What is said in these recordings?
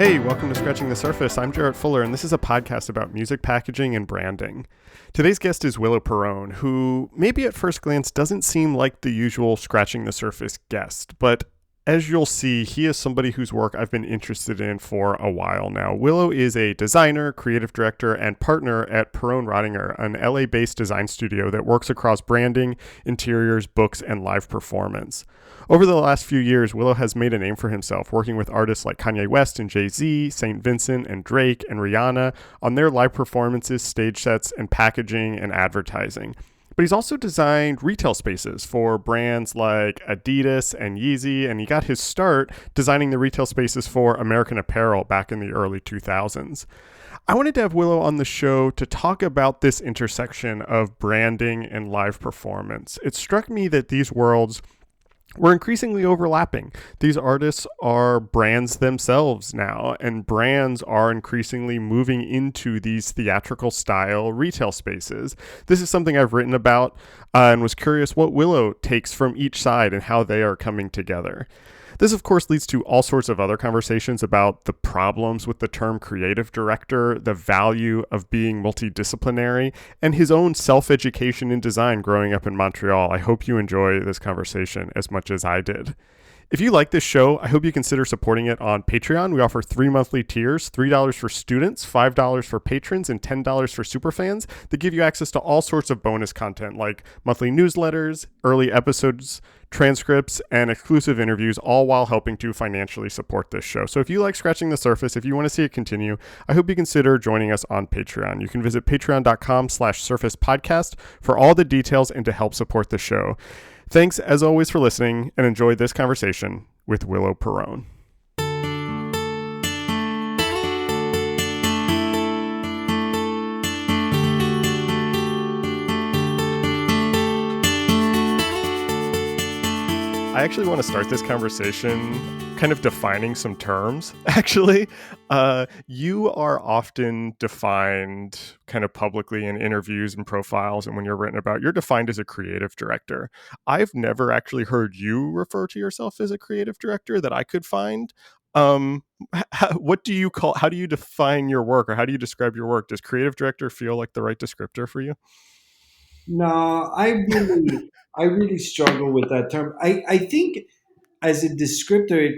Hey, welcome to Scratching the Surface. I'm Jarrett Fuller, and this is a podcast about music packaging and branding. Today's guest is Willo Perron, who maybe at first glance doesn't seem like the usual Scratching the Surface guest, but as you'll see, he is somebody whose work I've been interested in for a while now. Willo is a designer, creative director, and partner at Perron-Roettinger, an LA-based design studio that works across branding, interiors, books, and live performance. Over the last few years, Willo has made a name for himself, working with artists like Kanye West and Jay-Z, St. Vincent and Drake, and Rihanna on their live performances, stage sets, and packaging and advertising. But he's also designed retail spaces for brands like Adidas and Yeezy, and he got his start designing the retail spaces for American Apparel back in the early 2000s. I wanted to have Willo on the show to talk about this intersection of branding and live performance. It struck me that these worlds were increasingly overlapping. These artists are brands themselves now, and brands are increasingly moving into these theatrical style retail spaces. This is something I've written about and was curious what Willo takes from each side and how they are coming together. This, of course, leads to all sorts of other conversations about the problems with the term creative director, the value of being multidisciplinary, and his own self-education in design growing up in Montreal. I hope you enjoy this conversation as much as I did. If you like this show, I hope you consider supporting it on Patreon. We offer 3 monthly tiers, $3 for students, $5 for patrons, and $10 for superfans that give you access to all sorts of bonus content like monthly newsletters, early episodes, transcripts, and exclusive interviews, all while helping to financially support this show. So if you like Scratching the Surface, if you want to see it continue, I hope you consider joining us on Patreon. You can visit patreon.com/surface podcast for all the details and to help support the show. Thanks, as always, for listening, and enjoy this conversation with Willo Perron. I actually want to start this conversation kind of defining some terms, actually. You are often defined kind of publicly in interviews and profiles, and when you're written about, you're defined as a creative director. I've never actually heard you refer to yourself as a creative director that I could find. What do you call, how do you define your work, or how do you describe your work? Does creative director feel like the right descriptor for you? No, I really struggle with that term. I think as a descriptor,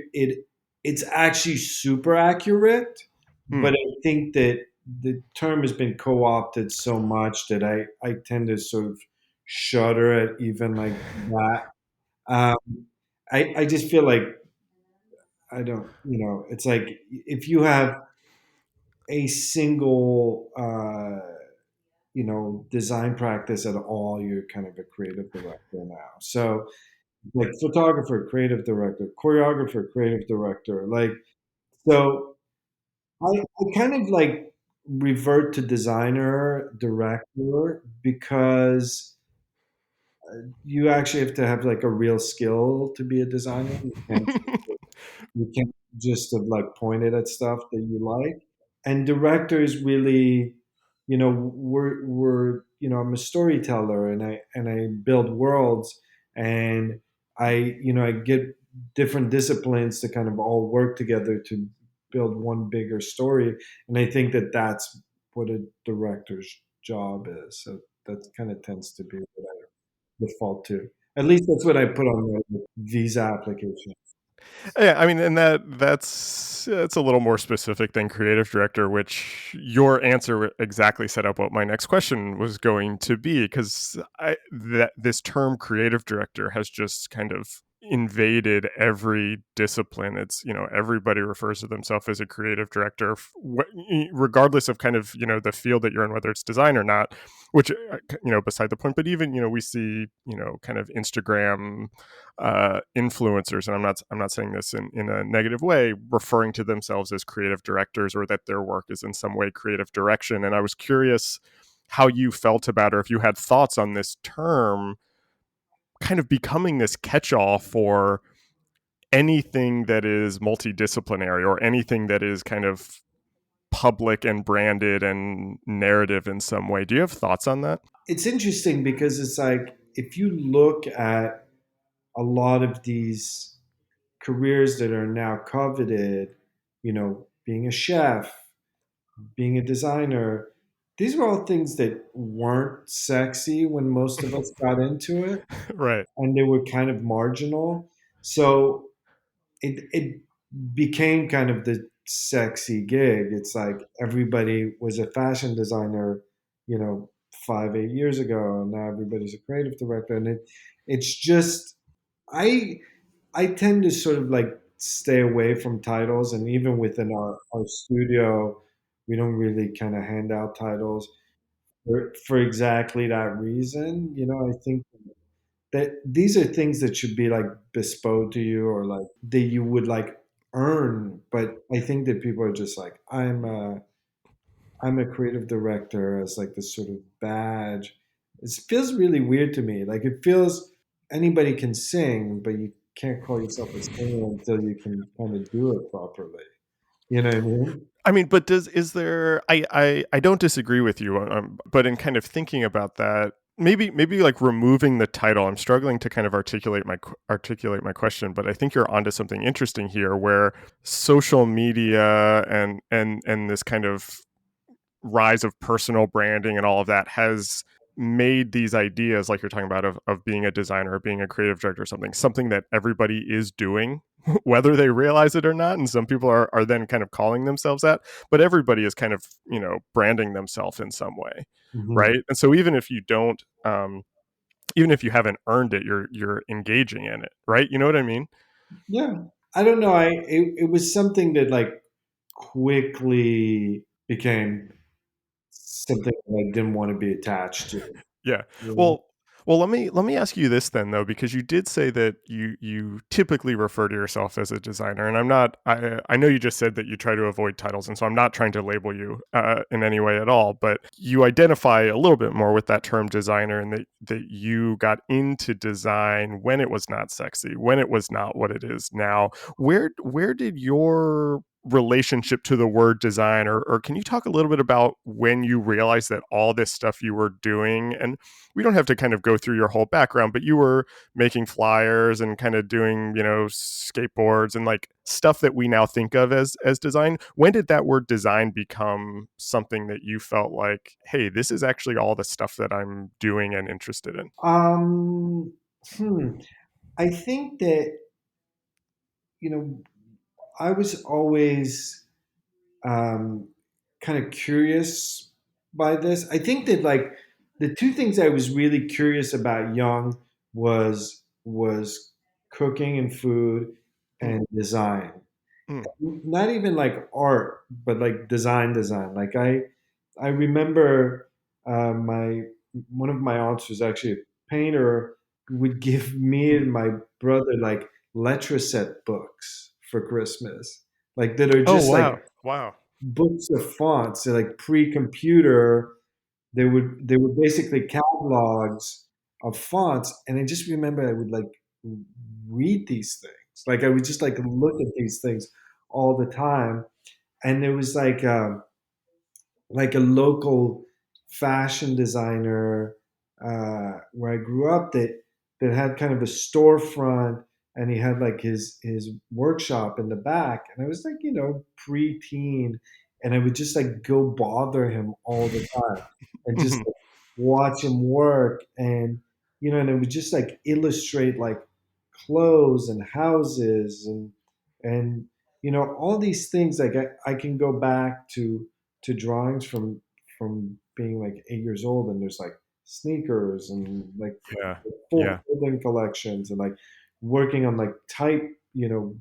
it's actually super accurate, Hmm. but I think that the term has been co-opted so much that I tend to sort of shudder at even like that. Um, I just feel like I don't, it's like if you have a single design practice at all, you're kind of a creative director now. So like photographer, creative director, choreographer, creative director. Like, so I kind of like revert to designer, director, because you actually have to have like a real skill to be a designer. You can't just have like pointed at stuff that you like. And directors really, I'm a storyteller, and I build worlds, and I get different disciplines to kind of all work together to build one bigger story. And I think that that's what a director's job is. So that kind of tends to be what I default to. At least that's what I put on my visa application. Yeah, I mean, and that's a little more specific than creative director, which your answer exactly set up what my next question was going to be, because that this term creative director has just kind of invaded every discipline. It's, everybody refers to themselves as a creative director, regardless of kind of, the field that you're in, whether it's design or not, which, beside the point. But even, we see, kind of Instagram influencers, and I'm not saying this in a negative way, referring to themselves as creative directors, or that their work is in some way creative direction. And I was curious how you felt about, or if you had thoughts on this term kind of becoming this catch-all for anything that is multidisciplinary, or anything that is kind of public and branded and narrative in some way. Do you have thoughts on that? It's interesting because it's like if you look at a lot of these careers that are now coveted, being a chef, being a designer. These were all things that weren't sexy when most of us got into it, Right. and they were kind of marginal. So it became kind of the sexy gig. It's like everybody was a fashion designer, you know, 5, 8 years ago, and now everybody's a creative director. And it's just I I tend to sort of like stay away from titles, and even within our studio, we don't really kind of hand out titles for exactly that reason. You know, I think that these are things that should be like bespoke to you, or like that you would like earn. But I think that people are just like, I'm a creative director as like this sort of badge. It feels really weird to me. Like it feels anybody can sing, but you can't call yourself a singer until you can kind of do it properly. You know what I mean? I mean, but is there? I don't disagree with you, but in kind of thinking about that, maybe like removing the title, I'm struggling to kind of articulate my question. But I think you're onto something interesting here, where social media and this kind of rise of personal branding and all of that has made these ideas like you're talking about of being a designer or being a creative director or something that everybody is doing whether they realize it or not, and some people are then kind of calling themselves that, but everybody is kind of branding themselves in some way, Hmm. right? And so even if you don't even if you haven't earned it, you're engaging in it, right? You know what I mean? Yeah. I don't know. It was something that like quickly became something that I didn't want to be attached to. Yeah. You know? Well, let me ask you this then though, because you did say that you typically refer to yourself as a designer, and I know you just said that you try to avoid titles, and so I'm not trying to label you in any way at all, but you identify a little bit more with that term designer, and that you got into design when it was not sexy, when it was not what it is now. Where did your relationship to the word design, or can you talk a little bit about when you realized that all this stuff you were doing, and we don't have to kind of go through your whole background, but you were making flyers and kind of doing skateboards and like stuff that we now think of as design. When did that word design become something that you felt like, hey, this is actually all the stuff that I'm doing and interested in? Um, hmm. I think that, you know, I was always um, kind of curious by this. I think that like the two things I was really curious about young was cooking and food Mm, and design. mm. Not even like art, but like design. Like I remember my one of my aunts was actually a painter, would give me and my brother like letraset books for Christmas, like that are Oh, just like wow. Wow. books of fonts. They're like pre-computer. They were basically catalogs of fonts, and I just remember I would like read these things. Like I would just like look at these things all the time, and there was like a local fashion designer where I grew up that had kind of a storefront, and he had like his workshop in the back, and I was like preteen, and I would just like go bother him all the time and just Mhm. like, watch him work, and and it would just like illustrate like clothes and houses and all these things. Like I can go back to drawings from being like 8 years old, and there's like sneakers and like Yeah. full Yeah. clothing collections, and like working on like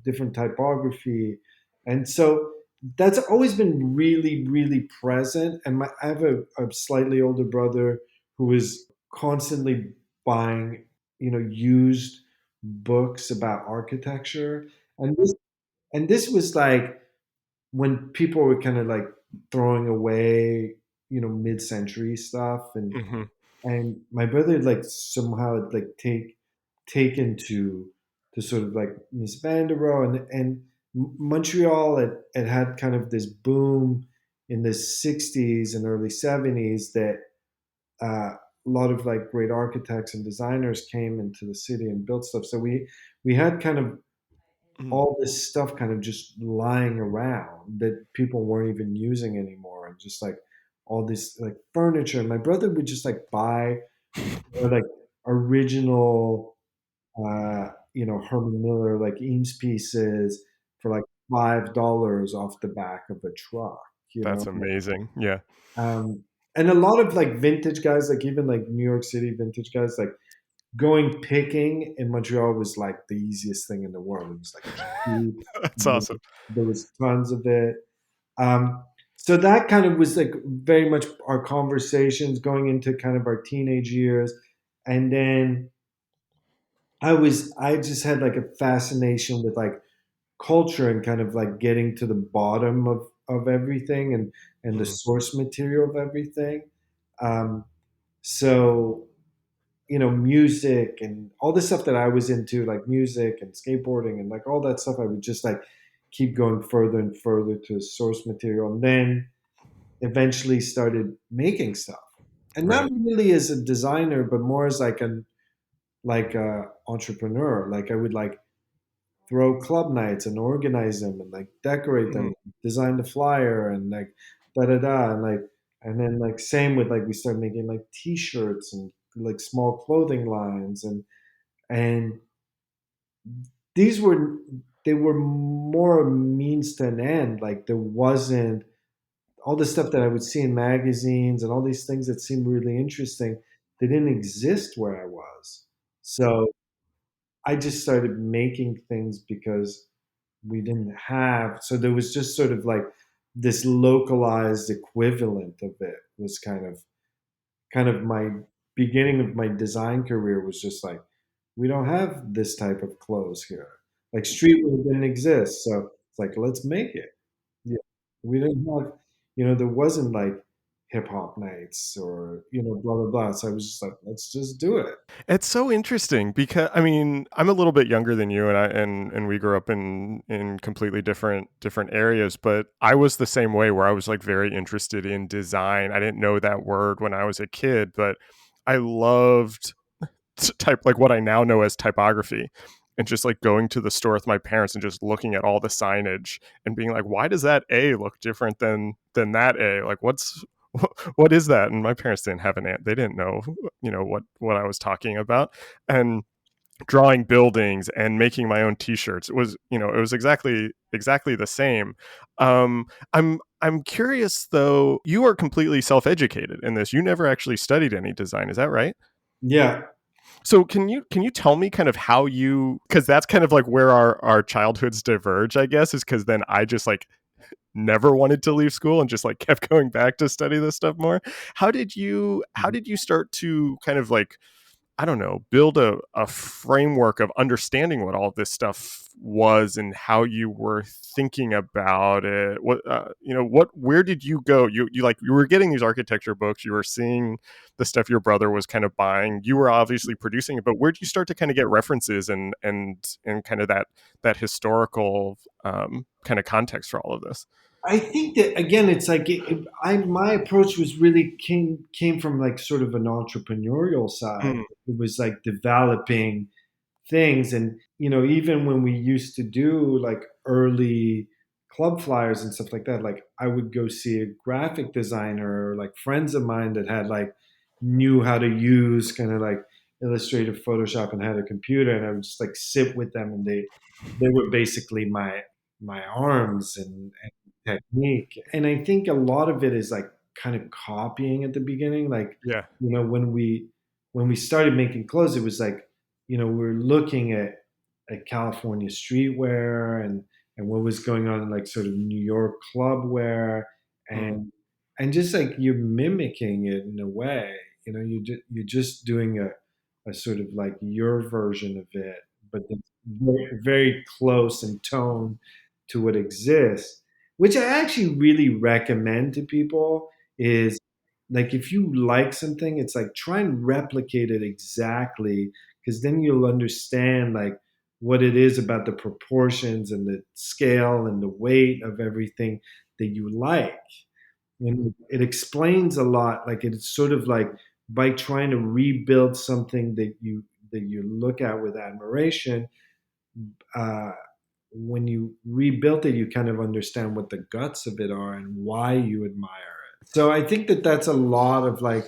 different typography. And so that's always been really really present. And I have a slightly older brother who is constantly buying used books about architecture. And this was like when people were kind of like throwing away mid-century stuff, Hmm. and my brother like somehow like taken to sort of like Miss Vanderohe, and Montreal had kind of this boom in the 60s and early 70s that a lot of like great architects and designers came into the city and built stuff. So we had kind of Mm. all this stuff kind of just lying around that people weren't even using anymore, and just like all this like furniture. And my brother would just like buy like original Herman Miller like Eames pieces for like $5 off the back of a truck, you know. That's amazing. Yeah. Um, and a lot of like vintage guys, like even like New York City vintage guys, like going picking in Montreal was like the easiest thing in the world. It was like cheap. That's awesome. There was tons of it. Um, so that kind of was like very much our conversations going into kind of our teenage years. And then I just had like a fascination with like culture and kind of like getting to the bottom of everything, and the Mm. source material of everything. Um, so music and all the stuff that I was into, like music and skateboarding and like all that stuff, I would just like keep going further and further to source material, and then eventually started making stuff. And not Right. really as a designer, but more as like a entrepreneur. Like I would like throw club nights and organize them and like decorate them, Mm. design the flyer and like da da da, and like and then like same with like we started making like t-shirts and like small clothing lines, and these were they were more a means to an end. Like there wasn't all the stuff that I would see in magazines and all these things that seemed really interesting. They didn't exist where I was. So I just started making things because we didn't have, so there was just sort of like this localized equivalent of it was kind of my beginning of my design career. Was just like, we don't have this type of clothes here. Like streetwear didn't exist, so it's like, let's make it. Yeah. We didn't have, there wasn't like hip hop nights or blah blah blah. So I was just like, let's just do it. It's so interesting because I mean, I'm a little bit younger than you, and and we grew up in completely different areas, but I was the same way where I was like very interested in design. I didn't know that word when I was a kid, but I loved type like what I now know as typography, and just like going to the store with my parents and just looking at all the signage and being like, why does that A look different than that A? Like what is that? And my parents didn't have they didn't know, what I was talking about. And drawing buildings and making my own t-shirts, it was exactly the same. I'm curious though, you are completely self-educated in this. You never actually studied any design, is that right? Yeah. So can you tell me kind of how you, because that's kind of like where our childhoods diverge, I guess, is because then I just like never wanted to leave school and just like kept going back to study this stuff more. How did you start to kind of like, I don't know, build a framework of understanding what all this stuff was and how you were thinking about it? Where did you go? You were getting these architecture books, you were seeing the stuff your brother was kind of buying. You were obviously producing it, but where did you start to kind of get references and kind of that historical kind of context for all of this? I think that again, it's like my approach was really came from like sort of an entrepreneurial side. Mm, It was like developing things, and even when we used to do like early club flyers and stuff like that, like I would go see a graphic designer or like friends of mine that had like knew how to use kind of like Illustrator, Photoshop, and had a computer, and I would just like sit with them, and they were basically my arms and technique. And I think a lot of it is like kind of copying at the beginning. Like, yeah. when we started making clothes, it was like, we're looking at California streetwear and what was going on in like sort of New York club wear, Mm, and just like you're mimicking it in a way. You're just doing a sort of like your version of it, but it's very, very close in tone to what exists, which I actually really recommend to people. Is like, if you like something, it's like try and replicate it exactly, because then you'll understand like what it is about the proportions and the scale and the weight of everything that you like. And it explains a lot. Like it's sort of like, by trying to rebuild something that you look at with admiration, uh, when you rebuilt it, you kind of understand what the guts of it are and why you admire it. So I think that that's a lot of like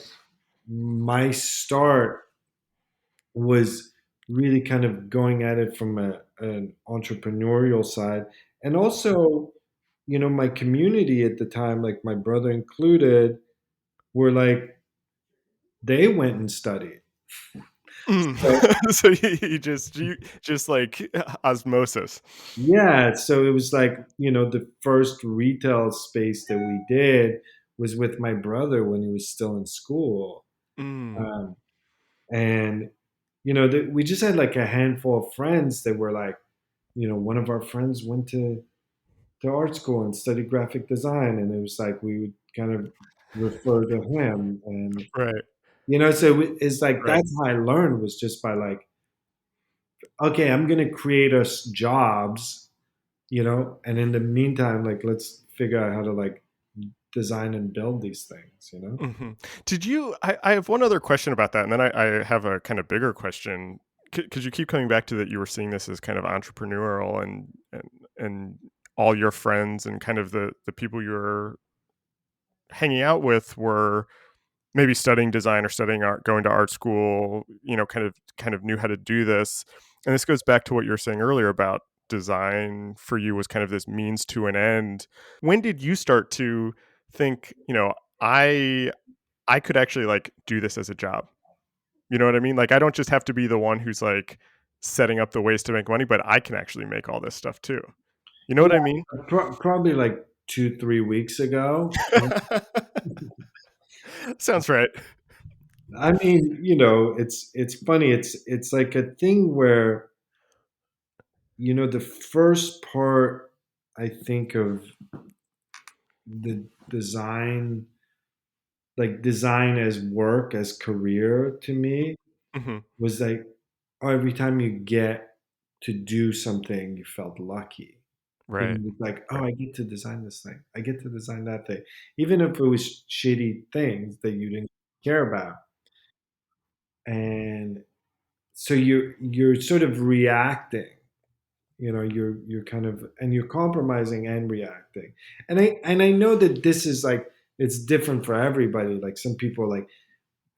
my start was really kind of going at it from an entrepreneurial side. And also, my community at the time, like my brother included, were like, they went and studied. Mm. So, So you just like osmosis. yeah. So it was like, the first retail space that we did was with my brother when he was still in school. Mm. Um, and, we just had like a handful of friends that were like, one of our friends went to art school and studied graphic design, and it was like we would kind of refer to him, and Right. so it's like Right. that's how I learned, was just by like, okay, I'm gonna create us jobs, and in the meantime, like let's figure out how to like design and build these things. Hmm. Did you? I have one other question about that, and then I have a kind of bigger question because you keep coming back to that you were seeing this as kind of entrepreneurial and all your friends and kind of the people you were hanging out with were maybe studying design or studying art, going to art school, kind of knew how to do this. And this goes back to what you were saying earlier about design for you was kind of this means to an end. When did you start to think, I I could actually like do this as a job? You know what I mean? Like I don't just have to be the one who's like setting up the ways to make money, but I can actually make all this stuff too. You know what I Yeah, mean? probably like 2-3 weeks ago. Sounds right. I mean, it's funny. It's like a thing where the first part, I think, of the design, like design as work, as career to me, Hmm. was like, oh, every time you get to do something, you felt lucky. Right. It was like, oh, Right. I get to design this thing. I get to design that thing. Even if it was shitty things that you didn't care about. And so you're sort of reacting. You're kind of, and you're compromising and reacting. And I know that this is like, it's different for everybody. Like some people like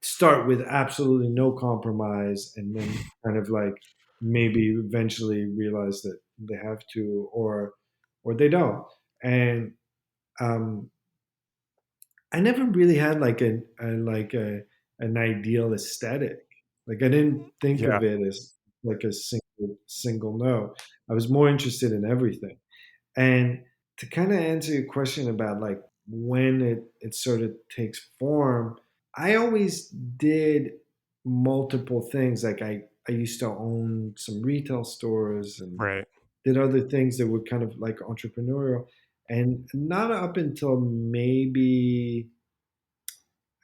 start with absolutely no compromise, and then kind of like maybe eventually realize that they have to, or they don't. And um I never really had like an ideal aesthetic. Like I didn't think Yeah. of it as like a single no. I was more interested in everything. And to kind of answer your question about like when it sort of takes form, I always did multiple things. Like I used to own some retail stores and Right. did other things that were kind of like entrepreneurial. And not up until maybe,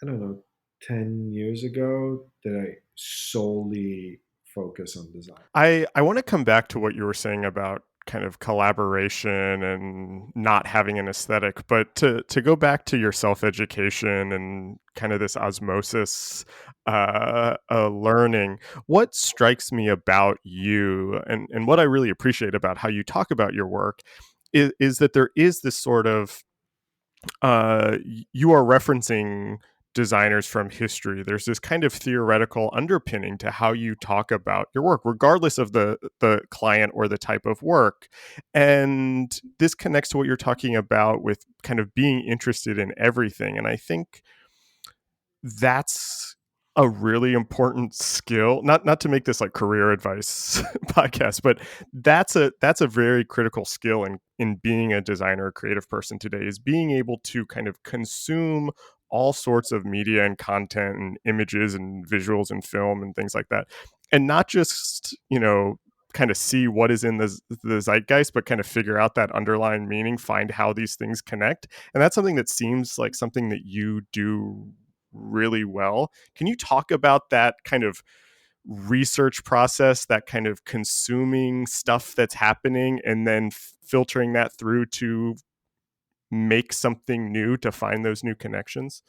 I don't know, 10 years ago did I solely focus on design. I want to come back to what you were saying about kind of collaboration and not having an aesthetic, but to go back to your self education and kind of this osmosis learning, what strikes me about you and what I really appreciate about how you talk about your work is that there is this sort of you are referencing designers from history. There's this kind of theoretical underpinning to how you talk about your work, regardless of the client or the type of work. And this connects to what you're talking about with kind of being interested in everything. And I think that's a really important skill, not to make this like career advice podcast, but that's a very critical skill in being a designer or creative person today, is being able to kind of consume all sorts of media and content and images and visuals and film and things like that, and not just kind of see what is in the zeitgeist, but kind of figure out that underlying meaning, find how these things connect. And that's something that seems like something that you do really well. Can you talk about that kind of research process, that kind of consuming stuff that's happening and then filtering that through to make something new, to find those new connections?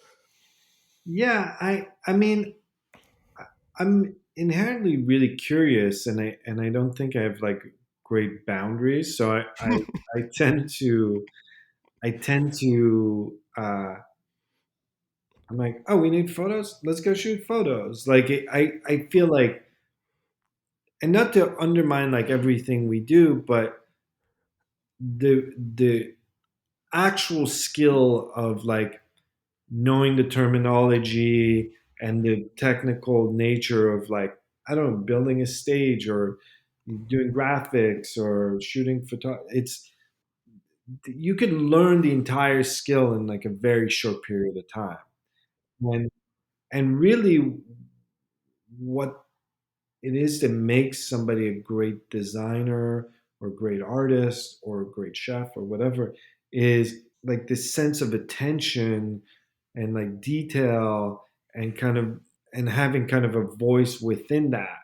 Yeah, I mean, I'm inherently really curious, and I don't think I have like great boundaries. So I tend to I tend to I'm like, oh, we need photos. Let's go shoot photos. Like I feel like, and not to undermine like everything we do, but the actual skill of like knowing the terminology and the technical nature of like, I don't know, building a stage or doing graphics or shooting photo. It's, you can learn the entire skill in like a very short period of time. And and really what it is that makes somebody a great designer or great artist or great chef or whatever is like this sense of attention and like detail and kind of, and having kind of a voice within that.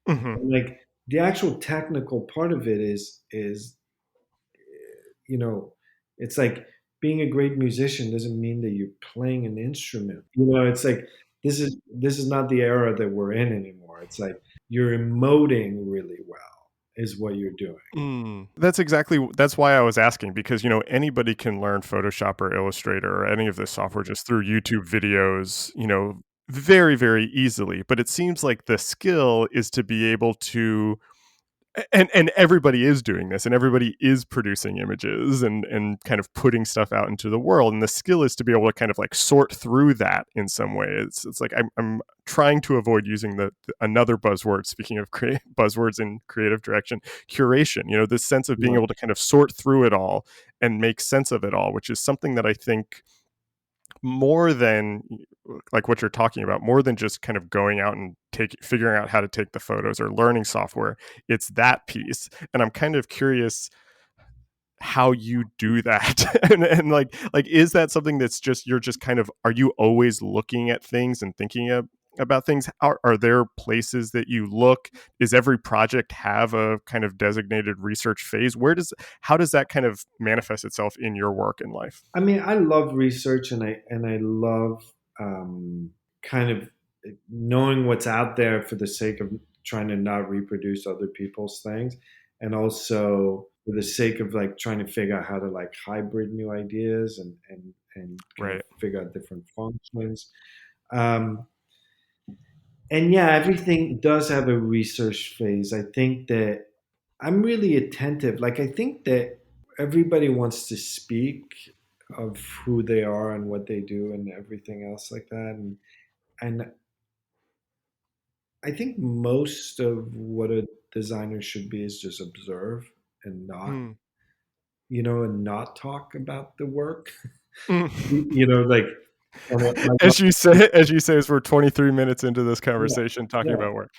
Hmm. And like the actual technical part of it is, you know, it's like being a great musician doesn't mean that you're playing an instrument. You know, it's like this is not the era that we're in anymore. It's like you're emoting really well is what you're doing. Mm. That's why I was asking, because anybody can learn Photoshop or Illustrator or any of this software just through YouTube videos, very, very easily. But it seems like the skill is to be able to, and everybody is doing this, and everybody is producing images and kind of putting stuff out into the world, and the skill is to be able to kind of like sort through that in some way. It's like I'm trying to avoid using the another buzzword, speaking of buzzwords in creative direction, curation, this sense of being Right. able to kind of sort through it all and make sense of it all, which is something that I think more than like what you're talking about, more than just kind of going out and figuring out how to take the photos or learning software. It's that piece. And I'm kind of curious how you do that. And like is that something that's just, you're just kind of, are you always looking at things and thinking about things? Are there places that you look? Is every project have a kind of designated research phase? How does that kind of manifest itself in your work and life? I mean, I love research, and I love kind of knowing what's out there for the sake of trying to not reproduce other people's things, and also for the sake of like trying to figure out how to like hybrid new ideas and kind of Right. figure out different functions. Um, and yeah, everything does have a research phase. I think that I'm really attentive. Like, I think that everybody wants to speak of who they are and what they do and everything else like that. And I think most of what a designer should be is just observe and not, Mm. and not talk about the work. Mm. Like, kind of like, As you say, as we're 23 minutes into this yeah, conversation talking yeah. about work.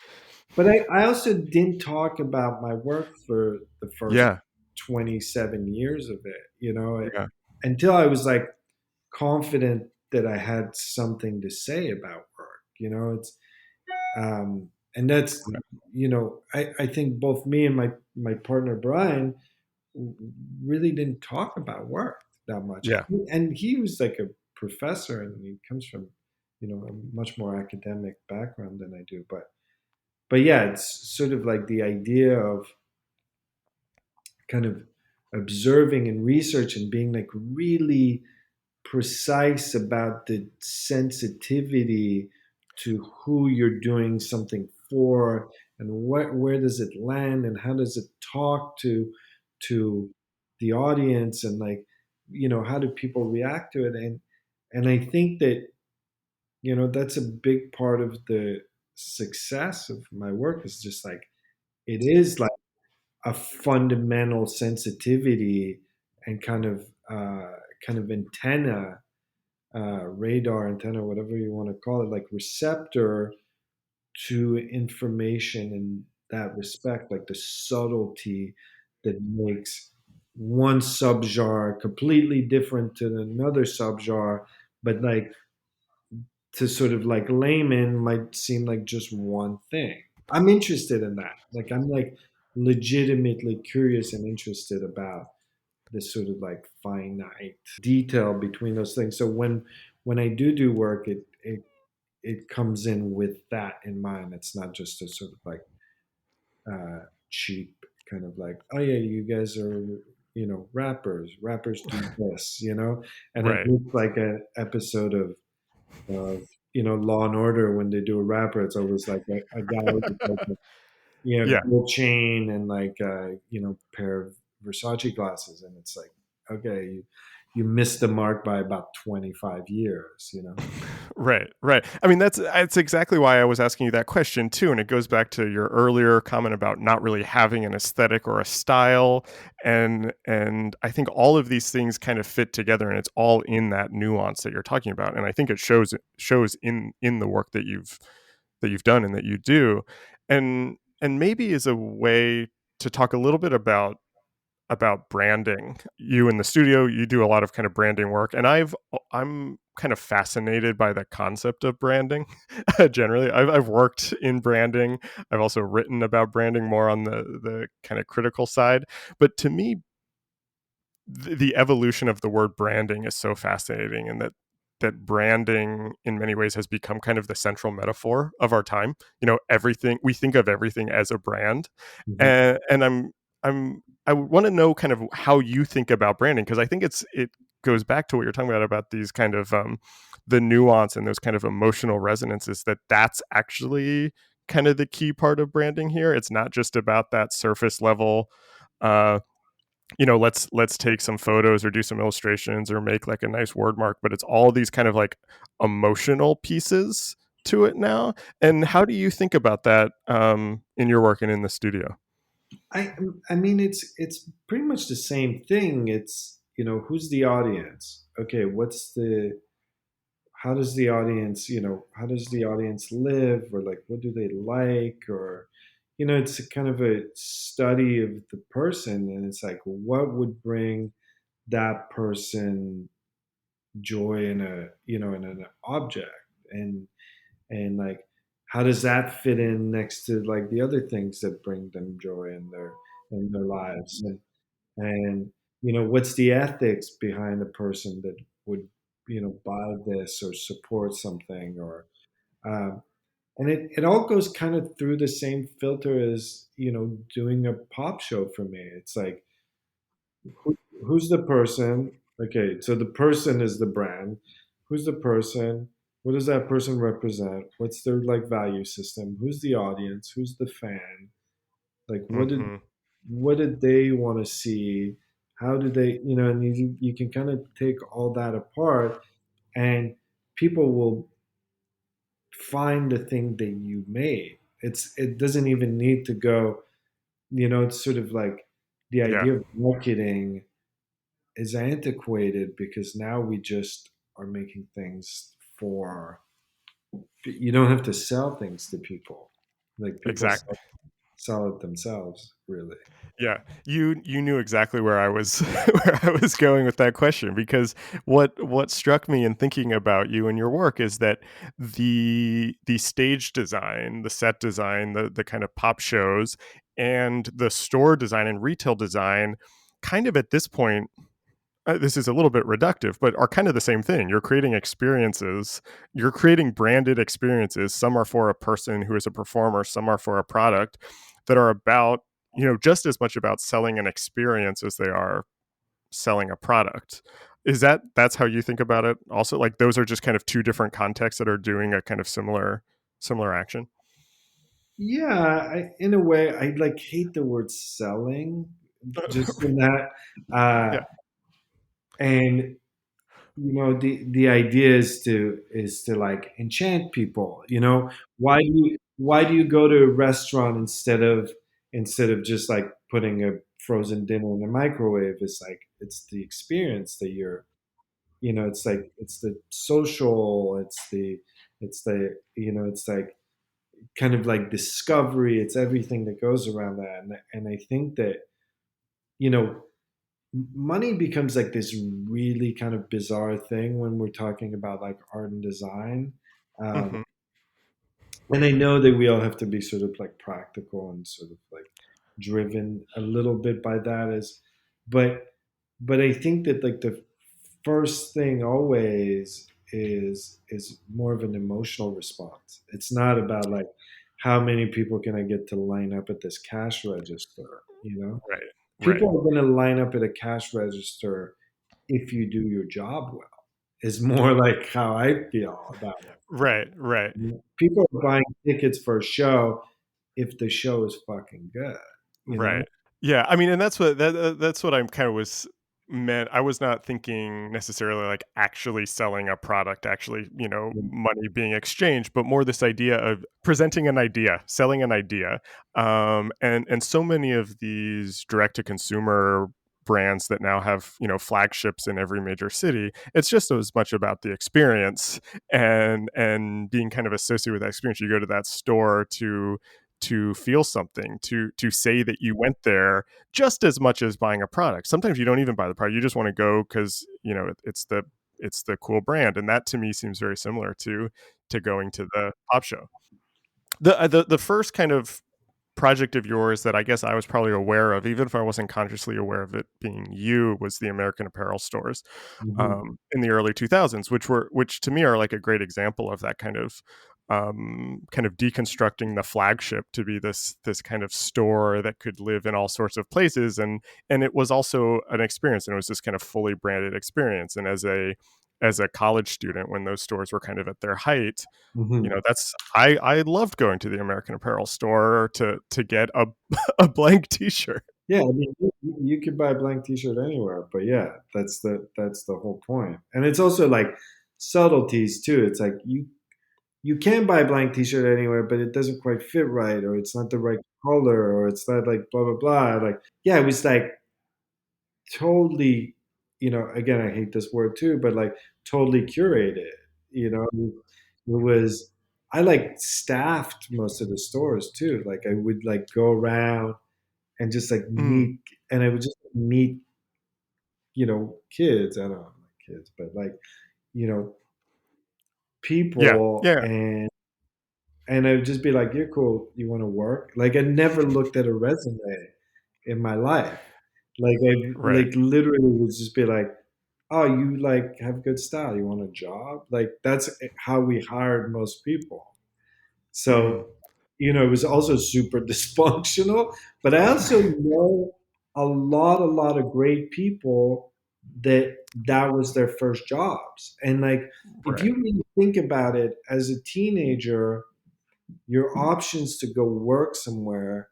But I also didn't talk about my work for the first Yeah. 27 years of it, Yeah. until I was like confident that I had something to say about work. And that's, Okay. I think both me and my partner Brian really didn't talk about work that much. Yeah. And he was like a professor, and he comes from, a much more academic background than I do. But yeah, it's sort of like the idea of kind of observing and research and being like really precise about the sensitivity to who you're doing something for, and where does it land, and how does it talk to the audience, and like, how do people react to it. And I think that, that's a big part of the success of my work, is just like, it is like a fundamental sensitivity and kind of antenna, radar antenna, whatever you want to call it, like receptor to information in that respect, like the subtlety that makes one subgenre completely different to another subgenre, but like, to sort of like layman might seem like just one thing. I'm interested in that. Like, I'm like legitimately curious and interested about this sort of like finite detail between those things. So when I do work, it comes in with that in mind. It's not just a sort of like cheap kind of like, oh yeah, you guys are, rappers do this, and it Right. looks like an episode of Law and Order. When they do a rapper, it's always like a guy with like a Yeah. gold chain and like pair of Versace glasses, and it's like, okay, you missed the mark by about 25 years. Right, right. I mean, that's exactly why I was asking you that question too, and it goes back to your earlier comment about not really having an aesthetic or a style, and I think all of these things kind of fit together, and it's all in that nuance that you're talking about, and I think it shows in the work that you've done and that you do, and maybe is a way to talk a little bit about branding. You in the studio, you do a lot of kind of branding work, and I'm kind of fascinated by the concept of branding. Generally, I've worked in branding. I've also written about branding more on the kind of critical side. But to me, the evolution of the word branding is so fascinating, and that branding in many ways has become kind of the central metaphor of our time. Everything, we think of everything as a brand, Mhm. and I want to know kind of how you think about branding, because I think it goes back to what you're talking about these kind of the nuance and those kind of emotional resonances, that's actually kind of the key part of branding here. It's not just about that surface level uh let's take some photos or do some illustrations or make like a nice word mark, but it's all these kind of like emotional pieces to it now. And how do you think about that in your work and in the studio? I I mean, it's pretty much the same thing. It's, who's the audience? Okay, what's the how does the audience live, or like what do they like, or it's a kind of a study of the person, and it's like what would bring that person joy in in an object, and like how does that fit in next to like the other things that bring them joy in their lives, and what's the ethics behind a person that would buy this or support something, or um, and it all goes kind of through the same filter as doing a pop show for me. It's like who's the person? Okay, so the person is the brand. Who's the person? What does that person represent? What's their like value system? Who's the audience? Who's the fan? Like Hmm. what did they want to see? How did they, and you can kind of take all that apart, and people will find the thing that you made. It doesn't even need to go, it's sort of like the Yeah, idea of marketing is antiquated because now we just are making things for, you don't have to sell things to people. Like people exactly. sell it themselves, really. Yeah, you knew exactly where I was where I was going with that question, because what struck me in thinking about you and your work is that the stage design, the set design, the kind of pop shows, and the store design and retail design, kind of at this point, this is a little bit reductive, but are kind of the same thing. You're creating experiences, you're creating branded experiences. Some are for a person who is a performer, some are for a product, that are about, just as much about selling an experience as they are selling a product. That's how you think about it also? Like those are just kind of two different contexts that are doing a kind of similar action? Yeah, in a way, I like hate the word selling, just in that, Yeah. and the idea is to like enchant people. Why do you go to a restaurant instead of just like putting a frozen dinner in the microwave? It's like it's the experience that it's like it's the social, it's like kind of like discovery, it's everything that goes around that, and I think that you know money becomes like this really kind of bizarre thing when we're talking about like art and design. um, Hmm. and I know that we all have to be sort of like practical and sort of like driven a little bit by that, as but but I think that like the first thing always is more of an emotional response. It's not about like how many people can I get to line up at this cash register? Right. Right. People are going to line up at a cash register if you do your job well. Is more like how I feel about Right. Right. it. People are buying tickets for a show if the show is fucking good, you know? Right. Yeah, I mean, and that's what I'm kind of was meant. I was not thinking necessarily like actually selling a product, actually, money being exchanged, but more this idea of presenting an idea, selling an idea. And so many of these direct to consumer brands that now have, flagships in every major city, it's just as much about the experience and being kind of associated with that experience. You go to that store to feel something, to say that you went there, just as much as buying a product. Sometimes you don't even buy the product, you just want to go because it's the cool brand, and that to me seems very similar to going to the pop show. The first kind of project of yours that I guess I was probably aware of, even if I wasn't consciously aware of it being you, was the American Apparel stores, Mhm. in the early 2000s, which to me are like a great example of that kind of deconstructing the flagship to be this kind of store that could live in all sorts of places, and it was also an experience, and it was this kind of fully branded experience. And as a college student, when those stores were kind of at their height, Mhm. that's I loved going to the American Apparel store to get a a blank T-shirt. Yeah, I mean, you could buy a blank T-shirt anywhere, but yeah, that's the whole point. And it's also like subtleties too. It's like you can buy a blank T-shirt anywhere, but it doesn't quite fit right, or it's not the right color, or it's not like blah blah blah. Like, yeah, it was like totally, again, I hate this word too, but like totally curated. It was. I like staffed most of the stores too. Like I would like go around and just like Mm, meet, and I would just meet, kids. I don't know, not kids, but like, you know, yeah, people, yeah, and I would just be like, "You're cool. You want to work?" Like I never looked at a resume in my life. Like I right. like literally would just be like, "Oh, you like have good style. You want a job?" Like that's how we hired most people. Mm, So, it was also super dysfunctional, but I also know a lot of great people that was their first jobs. And like, if right. you really think about it, as a teenager, your options to go work somewhere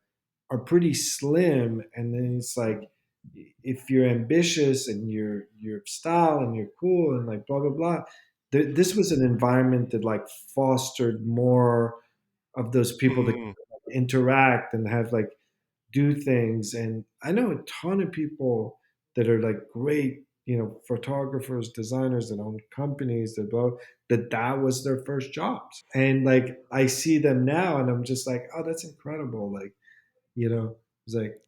are pretty slim. And then it's like, if you're ambitious and you're style and you're cool and like blah blah blah, this was an environment that like fostered more of those people that Mm, interact and have like do things. And I know a ton of people that are like great, photographers, designers that own companies that was their first jobs. And like I see them now and I'm just like, oh, that's incredible. Like, it's like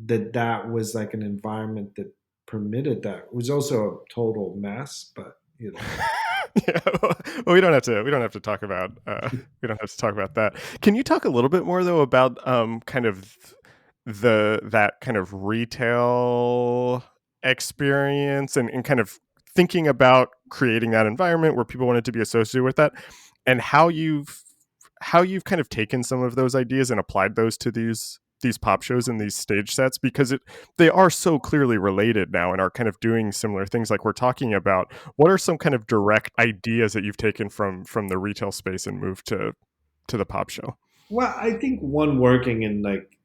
that was like an environment that permitted that. It was also a total mess, but yeah. Well, we don't have to talk about we don't have to talk about that. Can you talk a little bit more though about kind of that kind of retail experience, and kind of thinking about creating that environment where people wanted to be associated with that, and how you've kind of taken some of those ideas and applied those to these pop shows and these stage sets, because they are so clearly related now and are kind of doing similar things like we're talking about. What are some kind of direct ideas that you've taken from the retail space and moved to the pop show? well, I think one working in like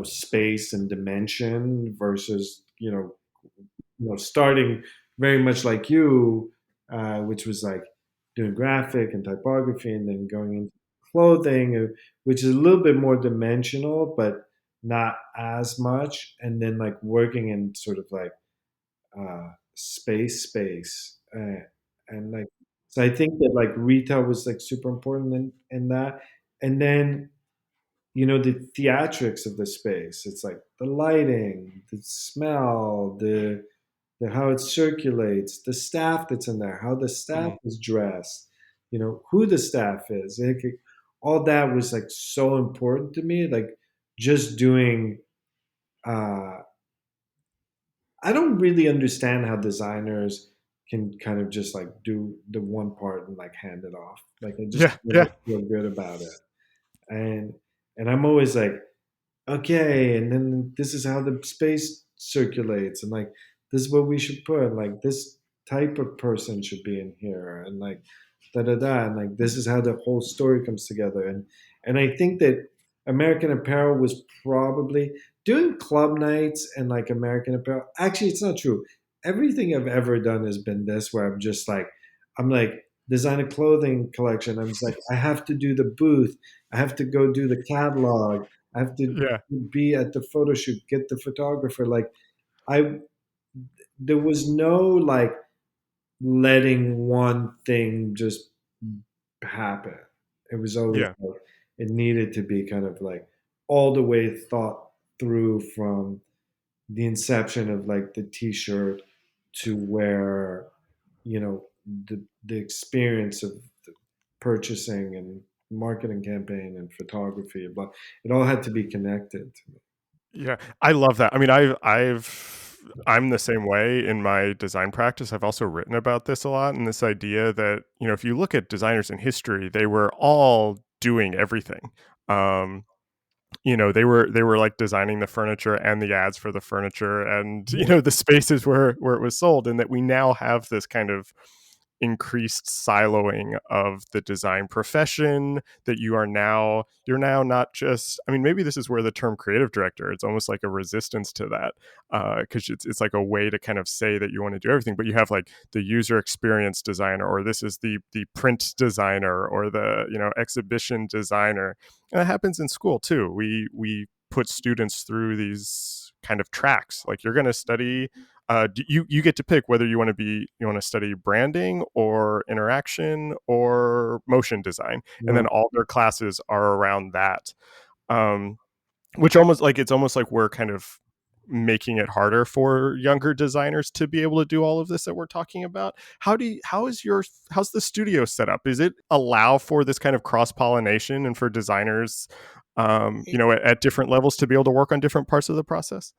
space and dimension versus starting very much like you, which was like doing graphic and typography, and then going into clothing, which is a little bit more dimensional, but not as much, and then like working in sort of like space, and like so. I think that like retail was like super important in that, and then the theatrics of the space. It's like the lighting, the smell, the how it circulates, the staff that's in there, how the staff Mm, is dressed, who the staff is. All that was like so important to me. Like just doing. Uh, I don't really understand how designers can kind of just like do the one part and like hand it off. Like I just yeah, yeah. never feel good about it. and I'm always like, okay, and then this is how the space circulates, and like this is what we should put, like this type of person should be in here, and like da da da, and like this is how the whole story comes together, and I think that American Apparel was probably doing club nights and like American Apparel. Actually, it's not true. Everything I've ever done has been this, where I'm like design a clothing collection. I'm just like I have to do the booth. I have to go do the catalog. I have to Yeah. be at the photo shoot, get the photographer. Like I, there was no like letting one thing just happen. It was always Yeah. like it needed to be kind of like all the way thought through from the inception of like the t-shirt to where the experience of the purchasing and marketing campaign and photography, but it all had to be connected to me. Yeah, I love that. I mean, I'm the same way in my design practice. I've also written about this a lot, and this idea that, if you look at designers in history, they were all doing everything. Um, they were like designing the furniture and the ads for the furniture, and the spaces where it was sold, and that we now have this kind of increased siloing of the design profession, that you're now not just, I mean, maybe this is where the term creative director, it's almost like a resistance to that, because it's like a way to kind of say that you want to do everything, but you have like the user experience designer, or this is the print designer, or the exhibition designer. And that happens in school too. We put students through these kind of tracks, like you're going to study, you get to pick whether you want to study branding or interaction or motion design, and Right. then all their classes are around that. Um, which almost like it's almost like we're kind of making it harder for younger designers to be able to do all of this that we're talking about. How's the studio set up? Is it allow for this kind of cross pollination and for designers, at different levels to be able to work on different parts of the process?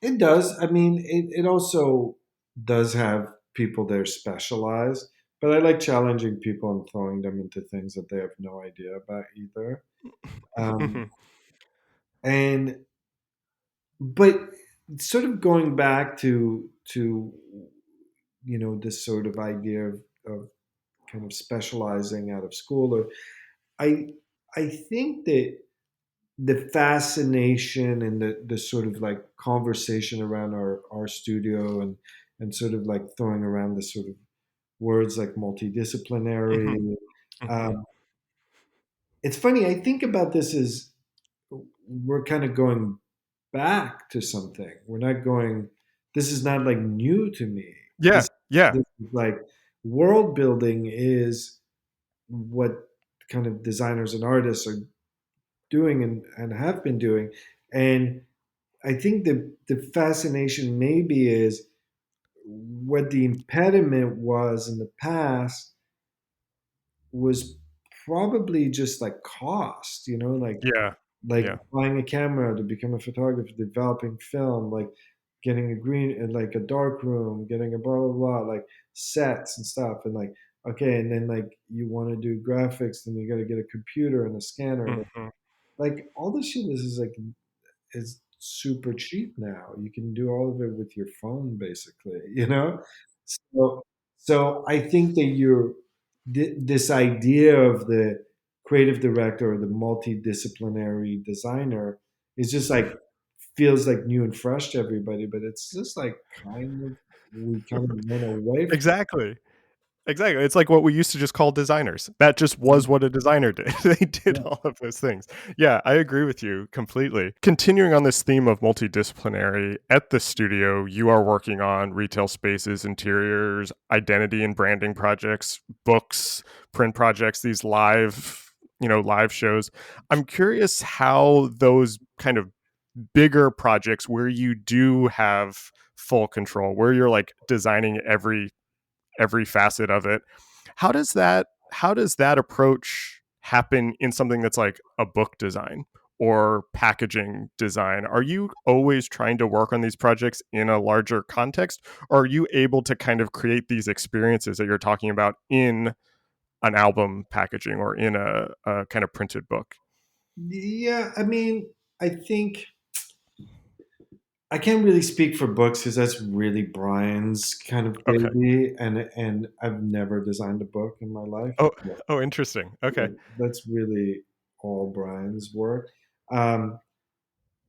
It does. I mean, it also does have people there specialized, but I like challenging people and throwing them into things that they have no idea about either. Um, and but sort of going back to this sort of idea of kind of specializing out of school, or I I think that the fascination and the sort of like conversation around our studio, and sort of like throwing around the sort of words like Mhm, multidisciplinary. mhm. Um, it's funny. I think about this as we're kind of going back to something. We're not going. This is not like new to me. Yeah, This yeah. this is like world building is what kind of designers and artists are doing and have been doing. And I think the fascination maybe is what the impediment was in the past was probably just like cost, Yeah, like yeah. buying a camera to become a photographer, developing film, like getting a green, like a dark room, getting a blah blah blah, like sets and stuff, and like okay, and then like you want to do graphics, then you got to get a computer and a scanner, and Mhm, like all this shit is like is super cheap now. You can do all of it with your phone, basically. So, so I think that this idea of the creative director or the multidisciplinary designer is just like feels like new and fresh to everybody, but it's just like kind of we kind of went away from. exactly. Exactly. It's like what we used to just call designers. That just It. was what a designer did. They did Yeah. all of those things. Yeah, I agree with you completely. Continuing on this theme of multidisciplinary, at the studio, you are working on retail spaces, interiors, identity and branding projects, books, print projects, these live shows. I'm curious how those kind of bigger projects where you do have full control, where you're like designing every facet of it. How does that approach happen in something that's like a book design or packaging design? Are you always trying to work on these projects in a larger context, or are you able to kind of create these experiences that you're talking about in an album packaging or in a kind of printed book? Yeah, I mean, I think I can't really speak for books because that's really Brian's kind of Okay. baby, and I've never designed a book in my life. Oh, oh, interesting. Okay. That's really all Brian's work. Um,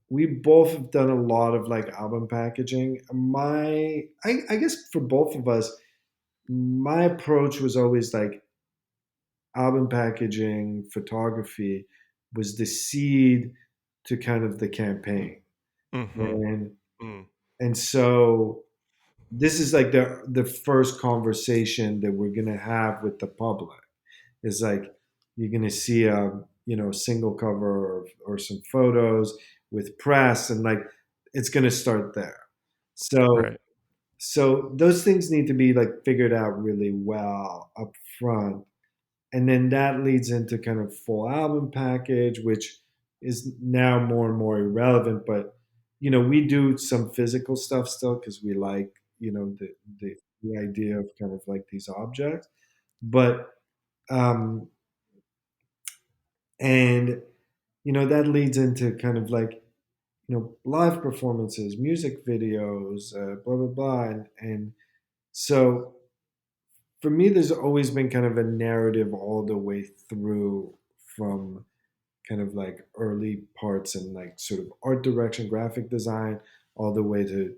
we both have done a lot of like album packaging. I guess for both of us, my approach was always like album packaging, photography was the seed to kind of the campaign. Mm-hmm. And Mm. and so this is like the first conversation that we're gonna have with the public. Is like you're gonna see a single cover or some photos with press and like it's gonna start there. So Right. so those things need to be like figured out really well up front, and then that leads into kind of full album package, which is now more and more irrelevant. But we do some physical stuff still because we like the the idea of kind of like these objects. But um, and that leads into kind of like live performances, music videos, blah blah blah, and so for me, there's always been kind of a narrative all the way through from kind of like early parts and like sort of art direction, graphic design, all the way to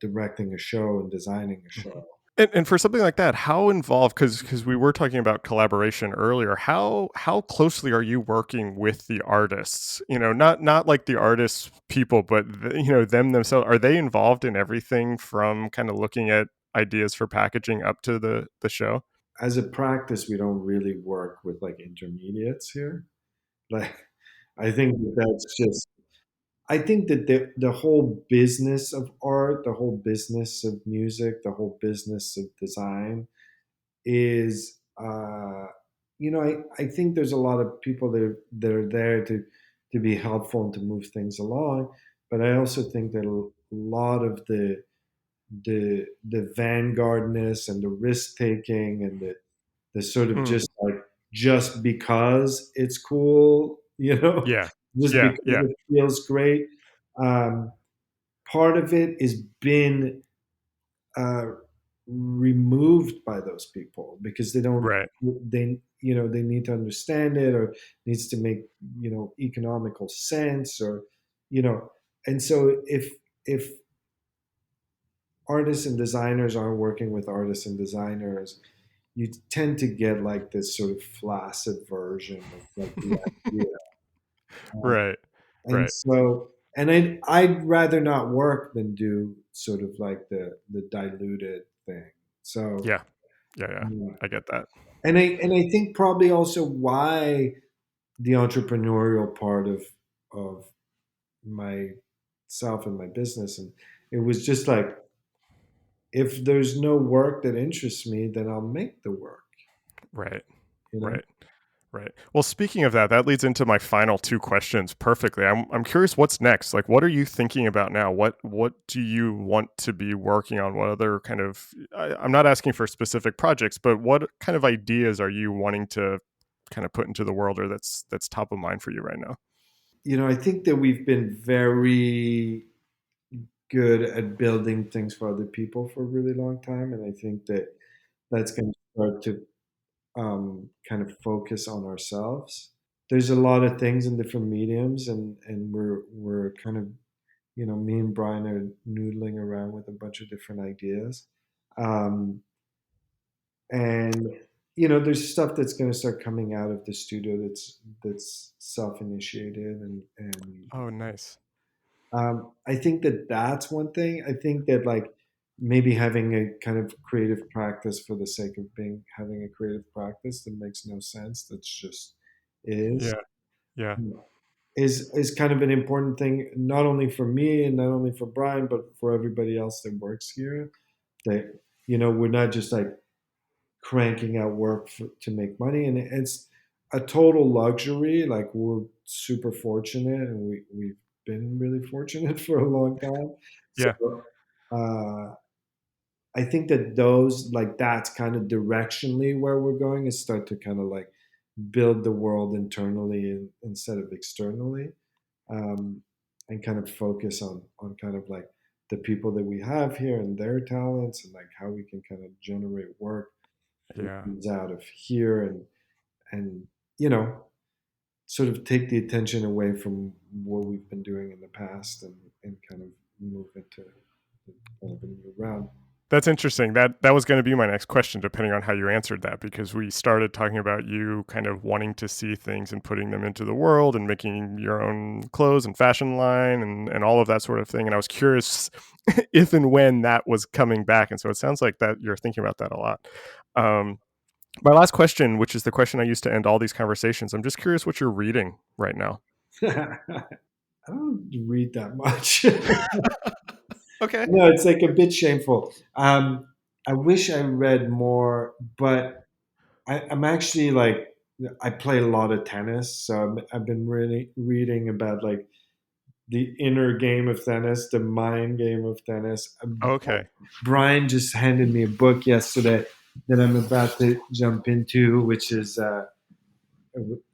directing a show and designing a Mhm. show. And for something like that, how involved? Because we were talking about collaboration earlier. How closely are you working with the artists? Not like the artists people, but them themselves. Are they involved in everything from kind of looking at ideas for packaging up to the show? As a practice, we don't really work with like intermediates here. Like, I think that's just. I think that the whole business of art, the whole business of music, the whole business of design is I think there's a lot of people that are there to be helpful and to move things along, but I also think that a lot of the vanguardness and the risk taking and the sort of Mm. just because it's cool, Yeah. just Yeah. because Yeah. it feels great. um, Part of it is been uh, removed by those people because they don't Right. they need to understand it, or needs to make economical sense, or you know and so if artists and designers aren't working with artists and designers, you tend to get like this sort of flaccid version of like the idea. Uh, Right. and Right. so and I'd rather not work than do sort of like the diluted thing. So Yeah. Yeah. Yeah. yeah. I get that. And I think probably also why the entrepreneurial part of myself and my business, and it was just like, if there's no work that interests me, then I'll make the work, Right. you know. Right. Right. Well, speaking of that, that leads into my final two questions perfectly. I'm curious what's next. Like, what are you thinking about now? What do you want to be working on? What other kind of I'm not asking for specific projects, but what kind of ideas are you wanting to kind of put into the world, or that's top of mind for you right now? I think that we've been very good at building things for other people for a really long time, and I think that that's going to start to kind of focus on ourselves. There's a lot of things in different mediums, and we're kind of me and Brian are noodling around with a bunch of different ideas, um, and there's stuff that's going to start coming out of the studio that's self-initiated, and Oh, nice. I think that that's one thing. I think that like maybe having a kind of creative practice for the sake of being having a creative practice that makes no sense. That's just is Yeah. Yeah. is kind of an important thing, not only for me and not only for Brian, but for everybody else that works here. That we're not just like cranking out work to make money, and it's a total luxury. Like, we're super fortunate, and we've been really fortunate for a long time. Yeah. So I think that those like that's kind of directionally where we're going, is start to kind of like build the world internally instead of externally, and kind of focus on kind of like the people that we have here and their talents and like how we can kind of generate work that Yeah. comes out of here and you know sort of take the attention away from what we've been doing in the past and kind of move into kind of a new round. That's interesting. That was going to be my next question, depending on how you answered that, because we started talking about you kind of wanting to see things and putting them into the world and making your own clothes and fashion line and all of that sort of thing. And I was curious if and when that was coming back. And so it sounds like that you're thinking about that a lot. My last question, which is the question I used to end all these conversations, I'm just curious what you're reading right now. I don't read that much. Okay. No, it's like a bit shameful. I wish I read more, but I'm actually like I play a lot of tennis, so I've been really reading about like the inner game of tennis, the mind game of tennis. Okay. Brian just handed me a book yesterday that I'm about to jump into, which is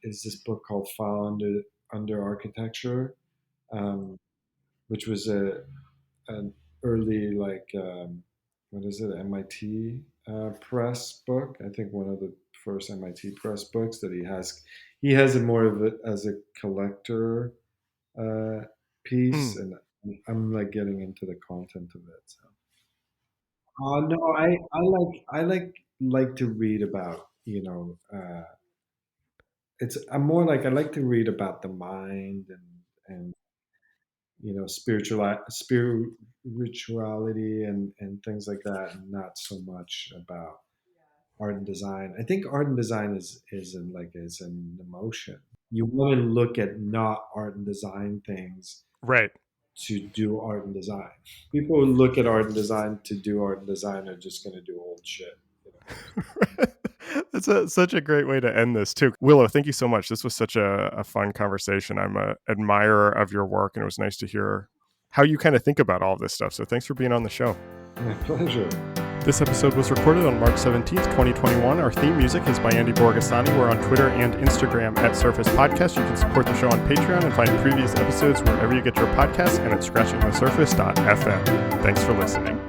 this book called File Under Architecture, um, which was an early like what is it, MIT press book. I think one of the first MIT press books that he has. He has it more of it as a collector uh, piece, Mm. and I'm like getting into the content of it. So. No, I like to read about it's I'm more like I like to read about the mind and spirituality and things like that, and not so much about art and design. I think art and design is an emotion. You want to look at not art and design things Right. to do art and design. People who look at art and design to do art and design are just going to do old shit. You know? That's such a great way to end this too. Willo, thank you so much. This was such a fun conversation. I'm an admirer of your work, and it was nice to hear how you kind of think about all of this stuff. So thanks for being on the show. My pleasure. This episode was recorded on March 17th, 2021. Our theme music is by Andy Borgasani. We're on Twitter and Instagram at Surface Podcast. You can support the show on Patreon and find previous episodes wherever you get your podcasts and at scratchingthesurface.fm. Thanks for listening.